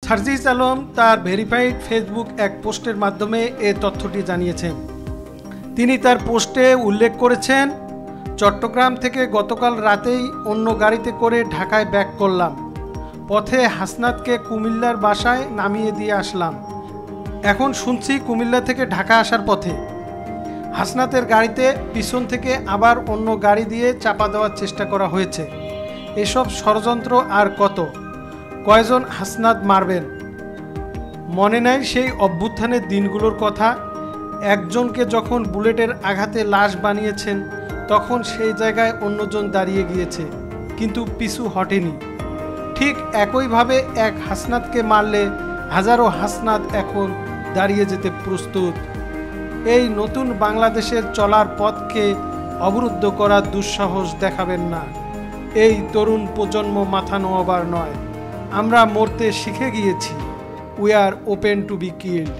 সার্জিস আলম তার verified Facebook এক পোস্টের মাধ্যমে এ তথ্যটি জানিয়েছেন। তিনি তার পোস্টে উল্লেখ করেছেন, চট্টগ্রাম থেকে গতকাল রাতেই অন্য গাড়িতে করে ঢাকায় ব্যাক করলাম। পথে হাসনাতকে কুমিল্লার বাসায় নামিয়ে দিয়ে আসলাম। এখন শুনছি কুমিল্লা থেকে ঢাকা আসার পথে। হাসনাতের গাড়িতে পিছন থেকে আবার অন্য গাড়ি দিয়ে চাপা দেওয়ার চেষ্টা করা হয়েছে। এসব ষড়যন্ত্র আর কত, কয়জন হাসনাত মারবেন? মনে নাই সেই অভ্যুত্থানের দিনগুলোর কথা? একজনকে যখন বুলেটের আঘাতে লাশ বানিয়েছেন তখন সেই জায়গায় অন্যজন দাঁড়িয়ে গিয়েছে, কিন্তু পিছু হটেনি। ঠিক একইভাবে এক হাসনাতকে মারলে হাজারো হাসনাত এখন দাঁড়িয়ে যেতে প্রস্তুত। এই নতুন বাংলাদেশের চলার পথকে অবরুদ্ধ করার দুঃসাহস দেখাবেন না। এই তরুণ প্রজন্ম মাথা নোয়াবার নয়। আমরা মরতে শিখে গিয়েছি। We are open to be killed.